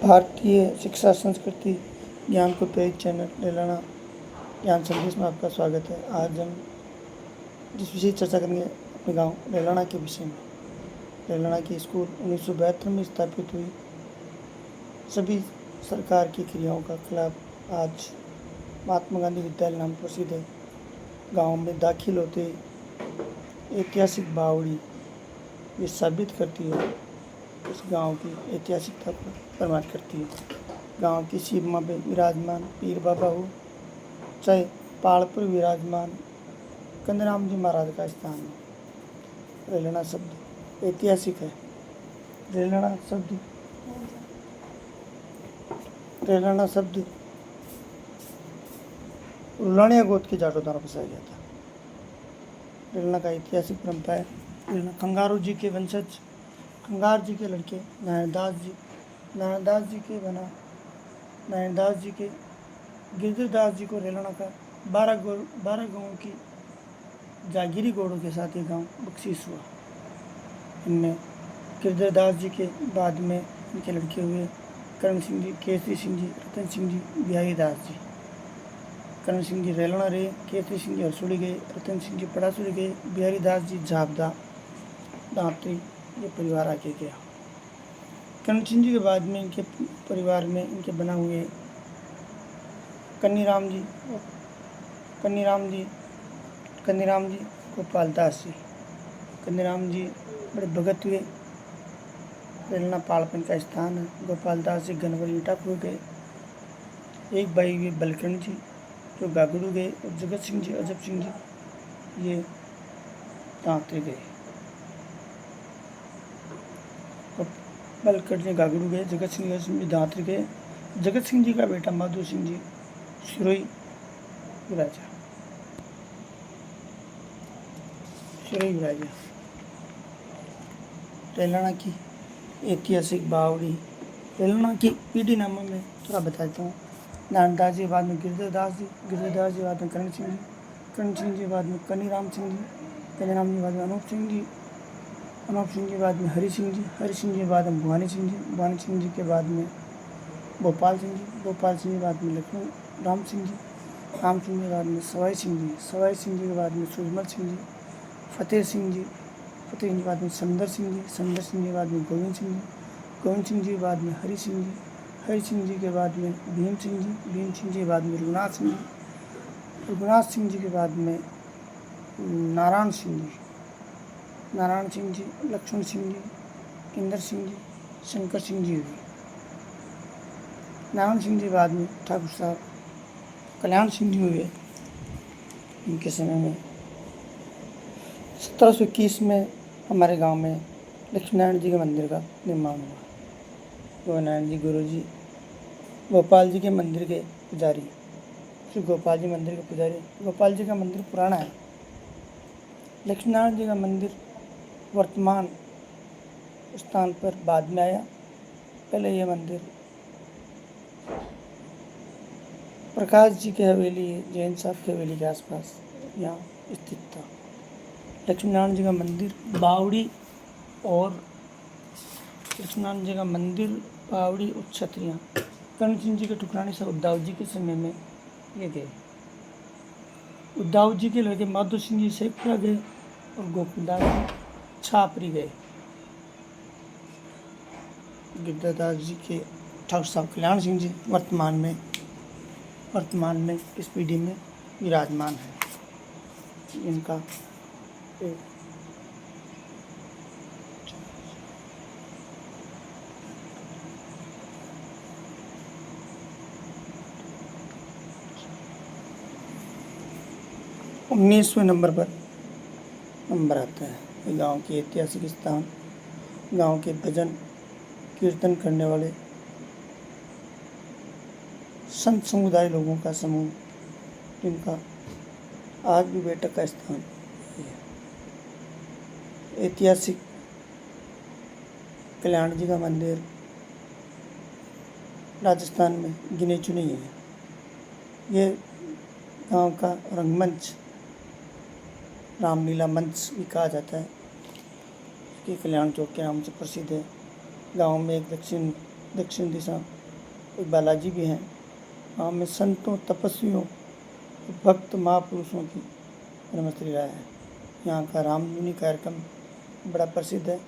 भारतीय शिक्षा संस्कृति ज्ञान को प्रेरित चैनल लेलाना ज्ञान संदेश में आपका स्वागत है। आज हम जिस विषय चर्चा करेंगे अपने गांव लेलाना के विषय में। लेलाना की स्कूल 1972 में स्थापित हुई। सभी सरकार की क्रियाओं का खिलाफ आज महात्मा गांधी विद्यालय नाम प्रसिद्ध है। गांव में दाखिल होते ऐतिहासिक बावड़ी ये साबित करती है, उस गांव की ऐतिहासिकता को प्रमाण करती है। गांव की सीमा पे विराजमान पीर बाबा हो, चाहे पहाड़ पर विराजमान कंदराम जी महाराज का स्थान हो। रेलना शब्द ऐतिहासिक है। रेलना शब्द रुलानिया गोद के जाटों द्वारा बसाया गया था। रेलना का ऐतिहासिक परंपरा है। रेलना खंगारू जी के वंशज, खंगार जी के लड़के नारायणदास जी के गिरधरदास जी को रेलाना का 12 गाँवों की जागीरी घोड़ों के साथ ये गांव बख्शीश हुआ। इनमें गिरधरदास जी के बाद में इनके लड़के हुए करण सिंह जी, केसरी सिंह जी, रतन सिंह जी, बिहारी दास जी। करण सिंह जी रेलाना रहे, केसरी सिंह जी हरसोड़ी गए, रतन सिंह जी पड़ासुरी गए, बिहारी दास जी झाबदा दांतरी ये परिवार आगे गया। करण सिंह जी के बाद में इनके परिवार में इनके बना हुए कन्नीराम जी गोपाल दास जी। कन्नीराम जी बड़े भगत हुए। रेलना पालपन का स्थान है। गोपाल दास जी गनवरी ईटापुर गए। एक भाई हुए बलकरण जी जो गागड़ू गए, और जगत सिंह जी, अजब सिंह जी ये दांतरी गए। बलकरण जी गागड़ू गए, जगत सिंह जी दांतरी गए। जगत सिंह जी का बेटा माधो सिंह जी सिरोही विराजा। रेलाना की ऐतिहासिक बावड़ी। रेलाना की पीढ़ी नामों में थोड़ा बता देता हूँ। नारायणदास जी बाद में गिरधरदास जी बाद में करण सिंह जी बाद में कन्नीराम सिंह जी बाद में अनूप सिंह जी बाद में हरि सिंह जी बाद में भवानी सिंह जी के बाद में गोपाल सिंह जी बाद में लक्ष्मण राम सिंह जी के बाद में सवाई सिंह जी के बाद में सूरजमल सिंह जी, फतेह सिंह जी के बाद में संदर सिंह जी के बाद में गोविंद सिंह जी के बाद में हरि सिंह जी के बाद में भीम सिंह जी के बाद में रघुनाथ सिंह जी के बाद में नारायण सिंह जी, लक्ष्मण सिंह जी, इंदर सिंह जी, शंकर सिंह जी हुए। नारायण सिंह जी बाद में ठाकुर साहब कल्याण सिंह जी हुए। इनके समय में 1721 में हमारे गांव में लक्ष्मीनारायण जी के मंदिर का निर्माण हुआ। गोनारायण जी गुरु जी गोपाल जी के मंदिर के पुजारी, श्री गोपाल जी मंदिर के पुजारी। गोपाल जी का मंदिर पुराना है। लक्ष्मीनारायण जी का मंदिर वर्तमान स्थान पर बाद में आया। पहले यह मंदिर प्रकाश जी की हवेली, जैन साहब की हवेली के आसपास यहाँ स्थित था। लक्ष्मीनारायण जी का मंदिर बावड़ी और छत्रियाँ करण सिंह जी के टुकराने से उद्धव जी के समय में ये गए। उद्धव जी के लड़के माधो सिंह जी शेखपुरा गए और गोकुलदास जी छापरी गए। गिरधरदास जी के ठाकुर साहब कल्याण सिंह जी वर्तमान में इस पीढ़ी में विराजमान है। इनका एक 19वें नंबर पर नंबर आता है। गांव के ऐतिहासिक स्थान, गांव के भजन कीर्तन करने वाले संत समुदाय लोगों का समूह, जिनका आज भी बैठक का स्थान है। ऐतिहासिक कल्याण जी का मंदिर राजस्थान में गिने चुने ही है। ये गांव का रंगमंच, रामलीला मंच भी कहा जाता है, कि कल्याण चौक के नाम से प्रसिद्ध है। गांव में एक दक्षिण दक्षिण दिशा एक बालाजी भी हैं। वहाँ में संतों, तपस्वियों, भक्त महापुरुषों की जन्मस्थली रहा है। यहाँ का रामधुनी कार्यक्रम बड़ा प्रसिद्ध है।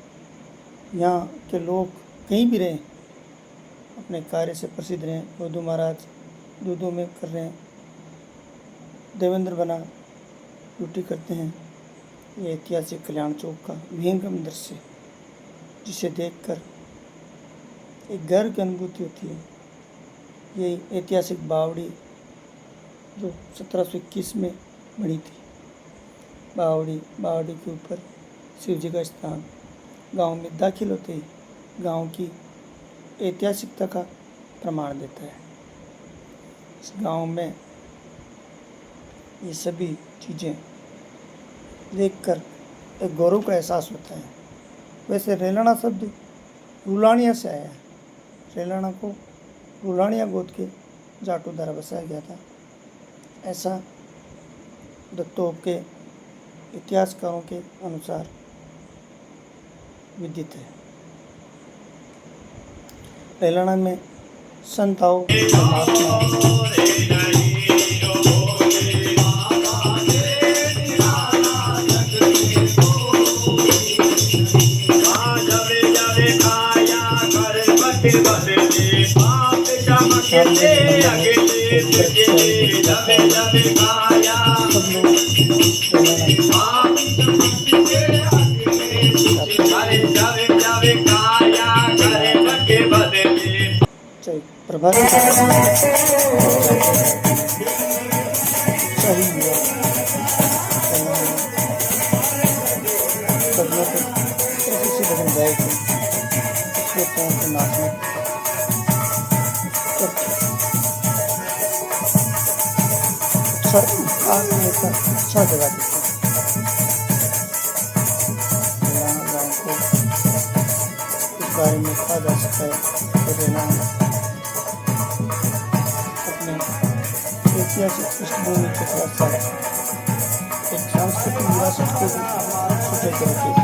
यहाँ के लोग कहीं भी रहें अपने कार्य से प्रसिद्ध रहें। गोदू महाराज दूधों में कर रहे हैं, देवेंद्र बना ड्यूटी करते हैं। ये ऐतिहासिक कल्याण चौक का विहंगम दृश्य, जिसे देखकर एक गर्व की अनुभूति होती है। ये ऐतिहासिक बावड़ी जो 1721 में बनी थी, बावड़ी के ऊपर शिव जी का स्थान गांव में दाखिल होते ही गांव की ऐतिहासिकता का प्रमाण देता है। इस गांव में ये सभी चीज़ें देखकर एक गौरव का एहसास होता है। वैसे रेलाना शब्द रुलानिया से आया है। रेलाना को रुलानिया गोद के जाटों द्वारा बसाया गया था, ऐसा दत्तोप के इतिहासकारों के अनुसार विदित है। रेलाना में संताओं प्रभात सही हुआ ऐसे बदल जाएगी को नाचने अच्छा जगह देते हैं। गाँव को इस बारे में कहा जा सकता है तो रेलाना अपने ऐतिहासिक पृष्ठभूमि के साथ साथ एक सांस्कृतिक विरासत को भी सुटेज रखती है।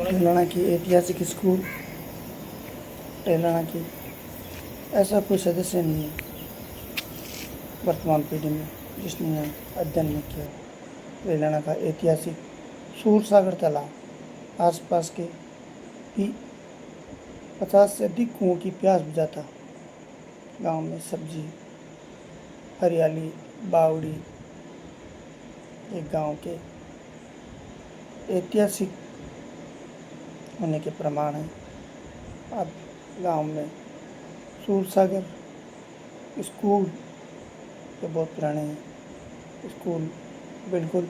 रेलाना की ऐतिहासिक स्कूल रेलाना की ऐसा कोई सदस्य नहीं है वर्तमान पीढ़ी में जिसने यहाँ अध्ययन नहीं किया। रेलाना का ऐतिहासिक सूरसागर तालाब आसपास के भी 50 से अधिक कुओं की प्यास बुझाता। गांव में सब्जी, हरियाली, बावड़ी एक गांव के ऐतिहासिक होने के प्रमाण हैं। अब गांव में सूरसागर स्कूल के बहुत पुराने हैं। स्कूल बिल्कुल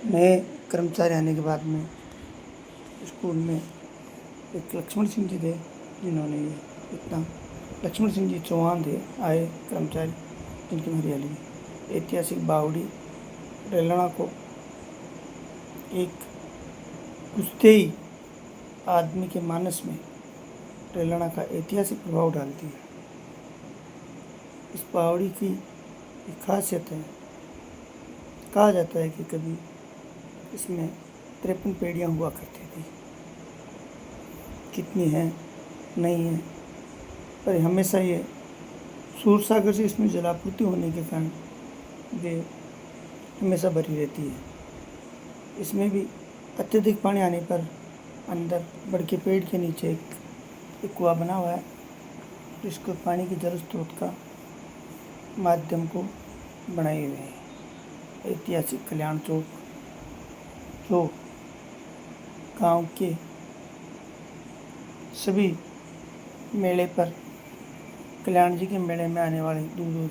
नए कर्मचारी आने के बाद में स्कूल में एक लक्ष्मण सिंह जी थे जिन्होंने ये इतना लक्ष्मण सिंह जी चौहान थे आए कर्मचारी जिनकी हरियाली में ऐतिहासिक बावड़ी रेलाना को एक घुसते ही आदमी के मानस में रेलाना का ऐतिहासिक प्रभाव डालती है। इस बावड़ी की एक खासियत है, कहा जाता है कि कभी इसमें 53 पेड़ियाँ हुआ करती थी। कितनी हैं नहीं है, पर हमेशा ये सूर सागर से इसमें जलापूर्ति होने के कारण वे हमेशा भरी रहती है। इसमें भी अत्यधिक पानी आने पर अंदर बड़के पेड़ के नीचे एक कुआं बना हुआ है, जिसको पानी के जल स्रोत का माध्यम को बनाए हुए हैं। ऐतिहासिक कल्याण चौक जो गांव के सभी मेले पर, कल्याण जी के मेले में आने वाले दूर दूर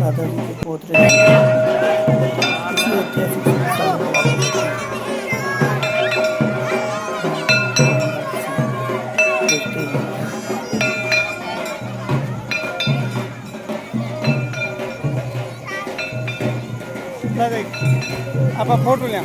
दादाजी के पोतरे आप फोटो लें।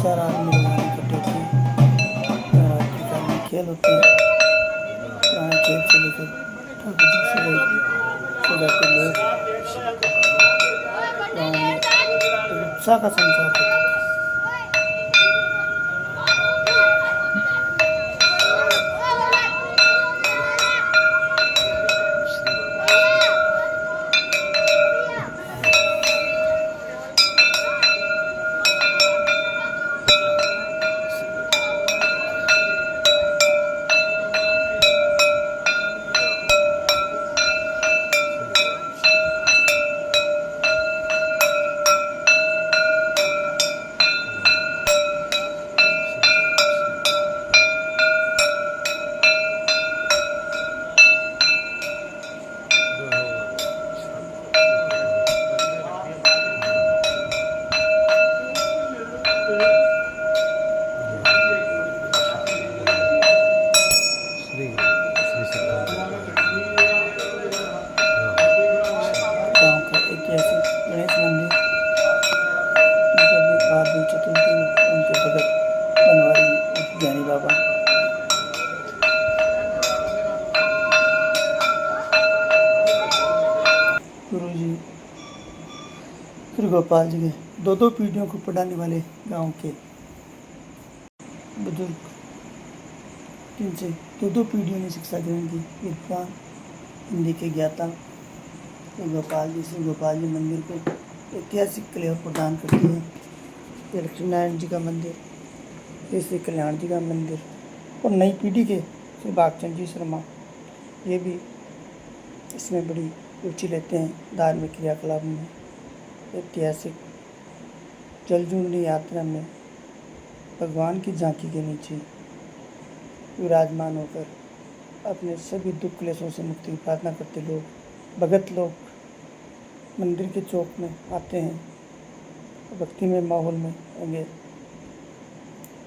चार आदमी इकट्ठे थे। खेल होते हैं, खेल से लेकर उत्साह का संचार होता है। गुरुजी श्री गोपाल जी के दो पीढ़ियों को पढ़ाने वाले गांव के बुजुर्ग, जिनसे दो पीढ़ियों ने शिक्षा ग्रहण की, विद्वान हिंदी के ज्ञाता श्री गोपाल जी मंदिर को ऐतिहासिक क्लेवर प्रदान करती है। ये लक्ष्मी नारायण जी का मंदिर, ये श्री कल्याण जी का मंदिर, और नई पीढ़ी के श्री भागचंद जी शर्मा, ये भी इसमें बड़ी रुचि लेते हैं धार्मिक क्रियाकलाप में। ऐतिहासिक जलजूलनी यात्रा में भगवान की झांकी के नीचे विराजमान होकर अपने सभी दुख क्लेशों से मुक्ति की प्रार्थना करते लोग, भगत लोग मंदिर के चौक में आते हैं, भक्ति में माहौल में होंगे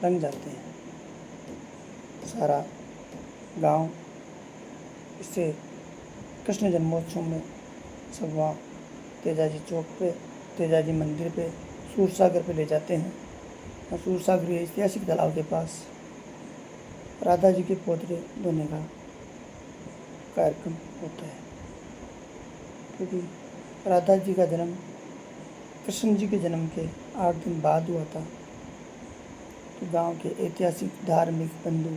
रंग जाते हैं। सारा गांव इसे कृष्ण जन्मोत्सव में सब वहाँ तेजाजी चौक पे, तेजाजी मंदिर पे, सूरसागर पे ले जाते हैं। और सूरसागर के ऐतिहासिक तालाब के पास राधा जी के पोतरे धोने का कार्यक्रम होता है, क्योंकि राधा जी का जन्म कृष्ण जी के जन्म के 8 दिन बाद हुआ था। तो गांव के ऐतिहासिक धार्मिक बंधु,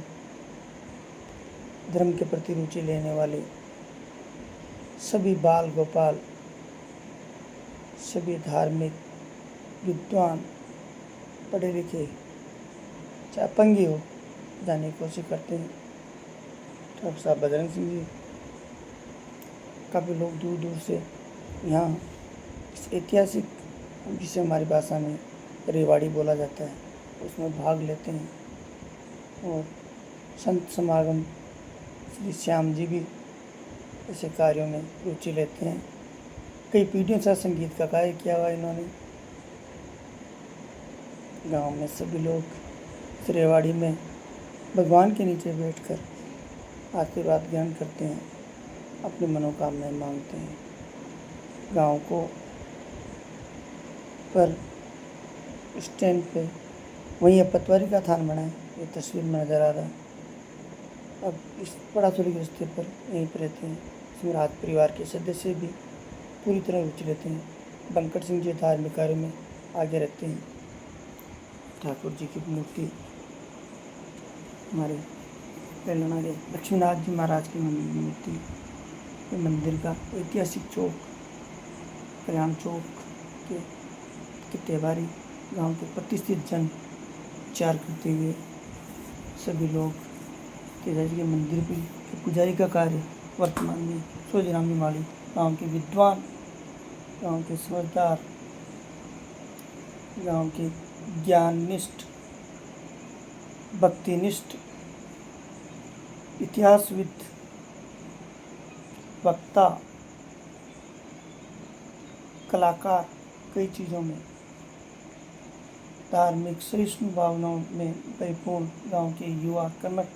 धर्म के प्रति रुचि लेने वाले सभी बाल गोपाल, सभी धार्मिक विद्वान, पढ़े लिखे, चाहे अपंगी हो, जाने की कोशिश करते हैं। तो साहब बजरंग सिंह जी, काफ़ी लोग दूर दूर से यहाँ इस ऐतिहासिक, जिसे हमारी भाषा में रेवाड़ी बोला जाता है, उसमें भाग लेते हैं। और संत समागम श्री श्याम जी भी ऐसे कार्यों में रुचि लेते हैं। कई पीढ़ियों से संगीत का कार्य किया हुआ इन्होंने। गांव में सभी लोग इस रेवाड़ी में भगवान के नीचे बैठकर आशीर्वाद ग्रहण करते हैं, अपनी मनोकामनाएं मांगते हैं। गांव को पर स्टैंड पे वहीं अब पतवारी का थान बना है, ये तस्वीर में नज़र आ रहा है। अब इस पड़ासोली के रास्ते पर यहीं पर रहते हैं। इसमें राज परिवार के सदस्य भी पूरी तरह रुचि लेते हैं। बंकट सिंह जी धार्मिक कार्य में आगे रहते हैं। ठाकुर जी की मूर्ति हमारे तेलंगाना के लक्ष्मीनाथ जी महाराज की मूर्ति, ये मंदिर का ऐतिहासिक चौक कल्याण चौक के त्योहारी गांव के प्रतिष्ठित जन विचार करते हुए सभी लोग तेजाजी के मंदिर पे पुजारी का कार्य वर्तमान में सोजीराम निमाड़ी, गांव के विद्वान, गांव के समझदार, गांव के ज्ञाननिष्ठ, भक्तिनिष्ठ, इतिहासविद, वक्ता, कलाकार, कई चीज़ों में धार्मिक सहिष्णु भावनाओं में परिपूर्ण गांव के युवा कर्मठ,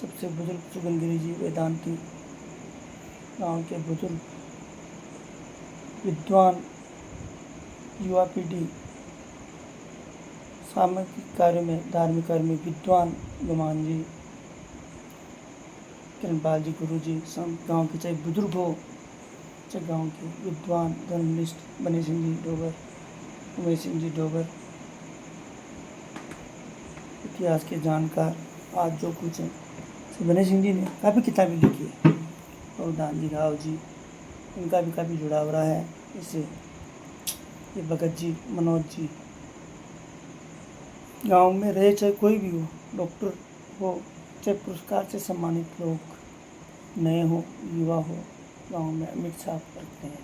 सबसे बुजुर्ग सुगंधगिरी जी वेदांती, गांव के बुजुर्ग विद्वान, युवा पीढ़ी, सामाजिक कार्य में, धार्मिक कार्य में विद्वान गुमान जी, किरणपाल जी, गुरु जी, गाँव के चाहे बुजुर्ग हो, चाहे गाँव के विद्वान धर्मनिष्ठ बने सिंह जी डोगर, उमेश सिंह जी डोगर, इतिहास के जानकार, आज जो कुछ है। बने सिंह जी ने काफ़ी किताबें लिखी है, और दान जी राव जी, इनका भी काफ़ी जुड़ाव रहा है इससे। ये भगत जी, मनोज जी, गांव में रहे चाहे कोई भी हो, डॉक्टर हो, चाहे पुरस्कार से सम्मानित लोग, नए हो, युवा हो, गांव में अमिट छाप रखते हैं।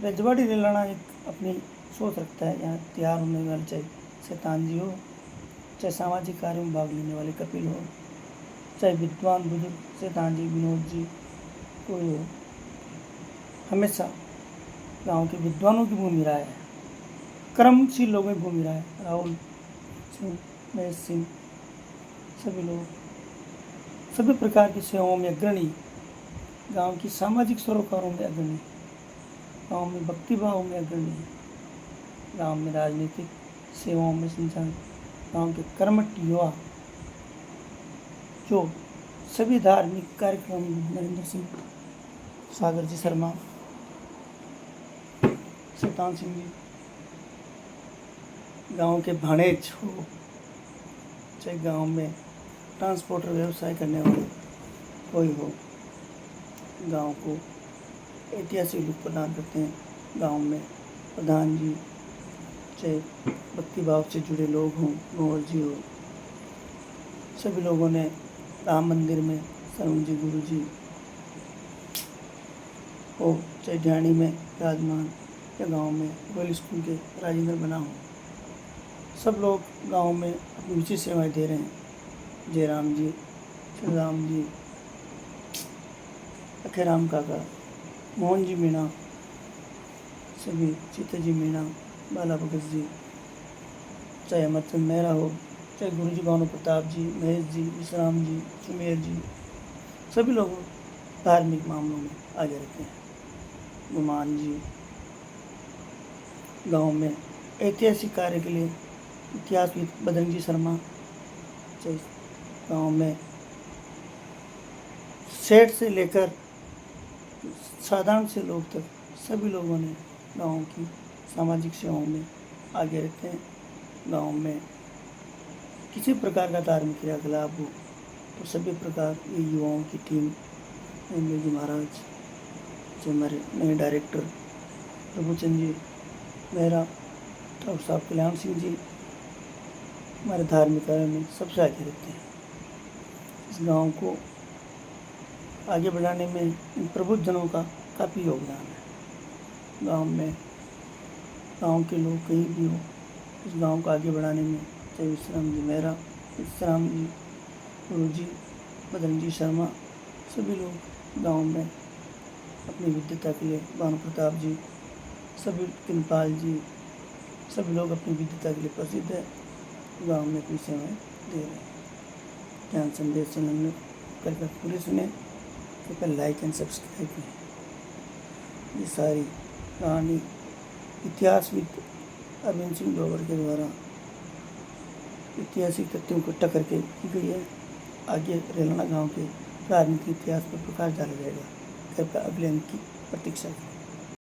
रजवाड़ी रेलाना एक अपनी सोच रखता है। यहाँ तैयार होने वाले चाहे शैतान जी हो, चाहे सामाजिक कार्यों में भाग लेने वाले कपिल हो, चाहे विद्वान बुजुर्ग शैतान जी, विनोद जी, कोई हो, हमेशा गांव के विद्वानों की भूमि रहा है, कर्मशील लोगों की भूमि रहा है। राहुल सिंह, महेश सिंह, सभी लोग सभी प्रकार की सेवाओं में अग्रणी, गांव की सामाजिक सरोकारों में अग्रणी, गांव में भक्ति भाव में अग्रणी, गांव में राजनीतिक सेवाओं में संचालन, गांव के कर्मठ युवा, जो सभी धार्मिक कार्यक्रम, नरेंद्र सिंह, सागर जी शर्मा, शैतान सिंह जी, गांव के भाणेज हो, चाहे गांव में ट्रांसपोर्टर व्यवसाय करने वाले कोई हो, गांव को ऐतिहासिक रूप प्रदान करते हैं। गांव में प्रधान जी, चाहे भक्ति भाव से जुड़े लोग हों, गौर जी हो, सभी लोगों ने राम मंदिर में सरवण जी, गुरु जी हो, चाहे ढाणी में राजमान, या गांव में गोयल स्कूल के राजेंद्र बना हो, सब लोग गांव में अपनी उचित सेवाएं दे रहे हैं। जयराम जी, श्रीराम जी, अखेराम काका, मोहन जी मीणा, सभी सीता जी मीणा, बाला भगत जी, चाहे अमरचंद मेहरा हो, चाहे गुरु जी भानु प्रताप जी, महेश जी, विश्राम जी, सुमेर जी, सभी लोग धार्मिक मामलों में आगे रहते हैं। गुमान जी गांव में ऐतिहासिक कार्य के लिए इतिहासविद बजरंग जी शर्मा, चाहे गांव में सेठ से लेकर साधारण से लोग तक सभी लोगों ने गांव की सामाजिक सेवाओं में आगे रहते हैं। गांव में किसी प्रकार का धार्मिक क्रियाकलाप हो तो सभी प्रकार ये युवाओं की टीम, एम जी महाराज, जो हमारे नए डायरेक्टर प्रभुचंद जी मेहरा, ठाकुर साहब कल्याण सिंह जी, हमारे धार्मिक कार्य में सबसे आगे रहते हैं। इस गांव को आगे बढ़ाने में इन प्रबुद्धजनों का काफ़ी योगदान है। गांव में गांव के लोग कहीं भी हो, इस गांव को आगे बढ़ाने में चाहे विश्राम जी मेहरा, विश्राम जी, गुरु जी, बजरंग जी शर्मा, सभी लोग गांव में अपनी विद्वता के लिए, भानु प्रताप जी, सभी किनपाल जी, सभी लोग अपनी विद्वता के लिए प्रसिद्ध है। गांव में अपनी सेवाएं दे रहे हैं। ज्ञान संदेश चैनल में कृपया पूरे सुने, कृपया लाइक एंड सब्सक्राइब करें। ये सारी कहानी इतिहासविद अरविंद सिंह ग्रोवर के द्वारा ऐतिहासिक तथ्यों को टक्कर के की गई है। आगे रेलाना गांव के राजनीतिक इतिहास पर प्रकाश डाला जाएगा। कृपया अगले अंक की प्रतीक्षा करें।